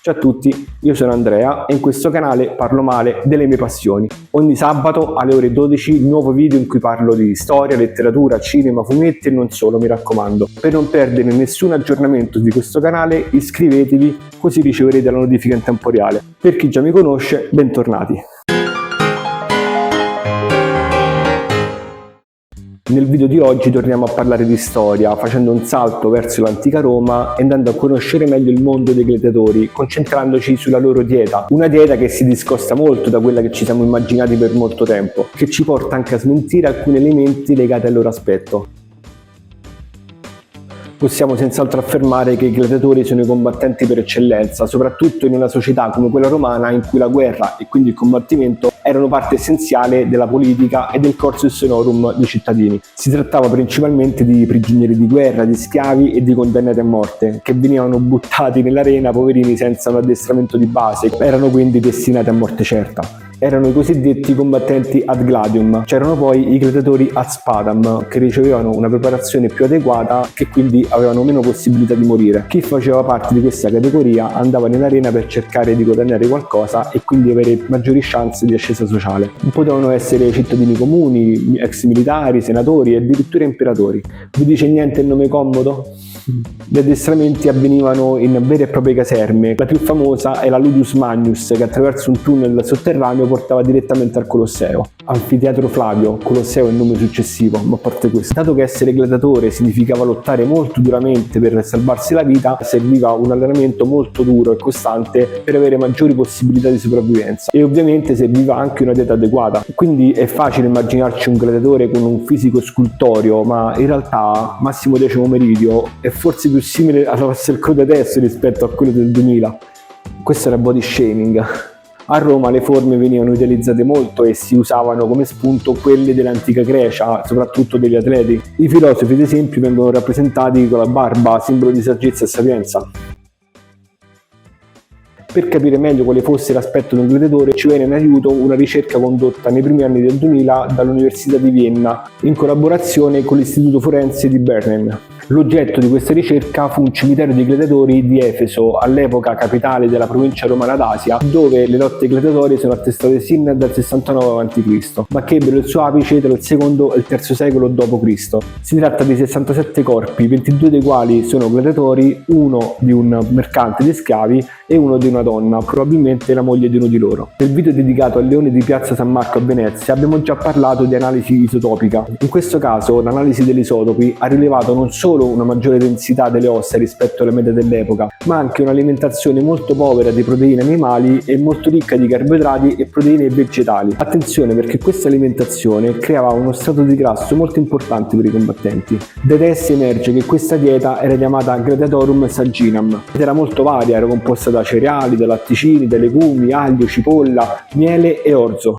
Ciao a tutti, io sono Andrea e in questo canale parlo male delle mie passioni. Ogni sabato alle ore 12 nuovo video in cui parlo di storia, letteratura, cinema, fumetti e non solo, mi raccomando. Per non perdere nessun aggiornamento di questo canale iscrivetevi, così riceverete la notifica in tempo reale. Per chi già mi conosce, bentornati. Nel video di oggi torniamo a parlare di storia, facendo un salto verso l'antica Roma e andando a conoscere meglio il mondo dei gladiatori, concentrandoci sulla loro dieta. Una dieta che si discosta molto da quella che ci siamo immaginati per molto tempo, che ci porta anche a smentire alcuni elementi legati al loro aspetto. Possiamo senz'altro affermare che i gladiatori sono i combattenti per eccellenza, soprattutto in una società come quella romana in cui la guerra e quindi il combattimento erano parte essenziale della politica e del cursus honorum dei cittadini. Si trattava principalmente di prigionieri di guerra, di schiavi e di condannati a morte, che venivano buttati nell'arena poverini senza un addestramento di base, erano quindi destinati a morte certa. Erano i cosiddetti combattenti ad gladium. C'erano poi i gladiatori ad spadam, che ricevevano una preparazione più adeguata, che quindi avevano meno possibilità di morire. Chi faceva parte di questa categoria andava nell'arena per cercare di guadagnare qualcosa e quindi avere maggiori chance di ascesa sociale. Potevano essere cittadini comuni, ex militari, senatori e addirittura imperatori. Vi dice niente il nome comodo? Gli addestramenti avvenivano in vere e proprie caserme. La più famosa è la Ludus Magnus, che attraverso un tunnel sotterraneo portava direttamente al Colosseo. Anfiteatro Flavio, Colosseo è il nome successivo, ma a parte questo. Dato che essere gladiatore significava lottare molto duramente per salvarsi la vita, serviva un allenamento molto duro e costante per avere maggiori possibilità di sopravvivenza. E ovviamente serviva anche una dieta adeguata. Quindi è facile immaginarci un gladiatore con un fisico scultoreo, ma in realtà Massimo X Meridio è forse più simile alla Russell Crowe adesso rispetto a quello del 2000. Questo era body shaming. A Roma le forme venivano utilizzate molto e si usavano come spunto quelle dell'antica Grecia, soprattutto degli atleti. I filosofi, ad esempio, vengono rappresentati con la barba, simbolo di saggezza e sapienza. Per capire meglio quale fosse l'aspetto di un gladiatore ci viene in aiuto una ricerca condotta nei primi anni del 2000 dall'Università di Vienna in collaborazione con l'Istituto Forense di Berlin. L'oggetto di questa ricerca fu un cimitero di gladiatori di Efeso, all'epoca capitale della provincia romana d'Asia, dove le lotte gladiatorie sono attestate sin dal 69 a.C., ma che ebbero il suo apice tra il secondo e il terzo secolo d.C. Si tratta di 67 corpi, 22 dei quali sono gladiatori, uno di un mercante di schiavi e uno di una donna, probabilmente la moglie di uno di loro. Nel video dedicato al leone di Piazza San Marco a Venezia abbiamo già parlato di analisi isotopica. In questo caso l'analisi degli isotopi ha rilevato non solo una maggiore densità delle ossa rispetto alla media dell'epoca, ma anche un'alimentazione molto povera di proteine animali e molto ricca di carboidrati e proteine vegetali. Attenzione, perché questa alimentazione creava uno strato di grasso molto importante per i combattenti. Dai testi emerge che questa dieta era chiamata Gladiatorum Sagginam ed era molto varia, era composta da cereali, da latticini, da legumi, aglio, cipolla, miele e orzo.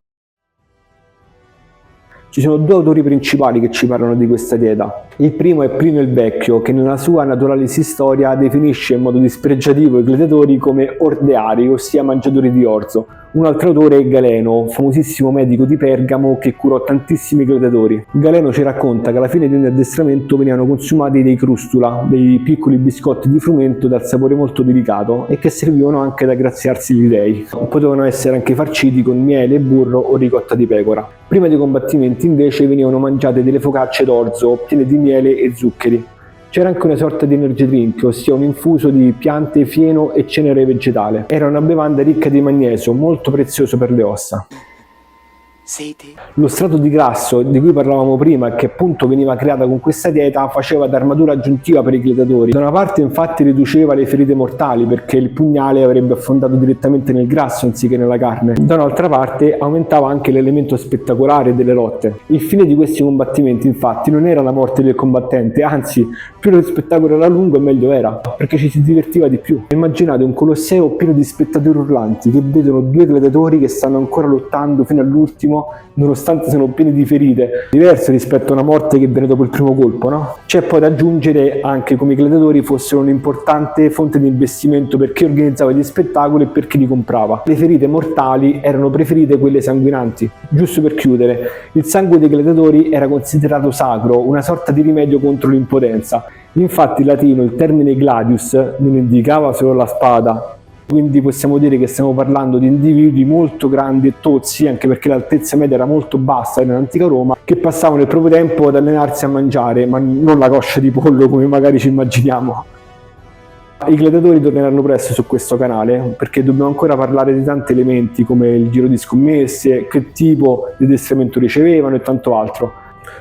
Ci sono due autori principali che ci parlano di questa dieta. Il primo è Plinio il Vecchio, che nella sua Naturalis Historia definisce in modo dispregiativo i gladiatori come ordeari, ossia mangiatori di orzo. Un altro autore è Galeno, famosissimo medico di Pergamo che curò tantissimi gladiatori. Galeno ci racconta che alla fine di ogni addestramento venivano consumati dei crustula, dei piccoli biscotti di frumento dal sapore molto delicato e che servivano anche ad aggraziarsi gli dei. Potevano essere anche farciti con miele, burro o ricotta di pecora. Prima dei combattimenti invece venivano mangiate delle focacce d'orzo piene di miele e zuccheri. C'era anche una sorta di energy drink, ossia un infuso di piante, fieno e cenere vegetale. Era una bevanda ricca di magnesio, molto prezioso per le ossa. Lo strato di grasso di cui parlavamo prima, che appunto veniva creata con questa dieta, faceva da armatura aggiuntiva per i gladiatori. Da una parte infatti riduceva le ferite mortali perché il pugnale avrebbe affondato direttamente nel grasso anziché nella carne. Da un'altra parte aumentava anche l'elemento spettacolare delle lotte. Il fine di questi combattimenti infatti non era la morte del combattente, anzi più lo spettacolo era lungo e meglio era, perché ci si divertiva di più. Immaginate un Colosseo pieno di spettatori urlanti che vedono due gladiatori che stanno ancora lottando fino all'ultimo, nonostante siano pieni di ferite, diverso rispetto a una morte che viene dopo il primo colpo, no? C'è poi da aggiungere anche come i gladiatori fossero un'importante fonte di investimento per chi organizzava gli spettacoli e per chi li comprava. Le ferite mortali erano preferite quelle sanguinanti. Giusto per chiudere, il sangue dei gladiatori era considerato sacro, una sorta di rimedio contro l'impotenza. Infatti in latino il termine gladius non indicava solo la spada, quindi possiamo dire che stiamo parlando di individui molto grandi e tozzi, anche perché l'altezza media era molto bassa nell'antica Roma, che passavano il proprio tempo ad allenarsi a mangiare, ma non la coscia di pollo come magari ci immaginiamo. I gladiatori torneranno presto su questo canale, perché dobbiamo ancora parlare di tanti elementi come il giro di scommesse, che tipo di addestramento ricevevano e tanto altro.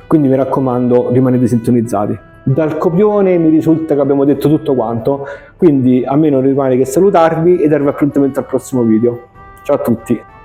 Quindi mi raccomando, rimanete sintonizzati. Dal copione mi risulta che abbiamo detto tutto quanto, quindi a me non rimane che salutarvi e darvi appuntamento al prossimo video. Ciao a tutti!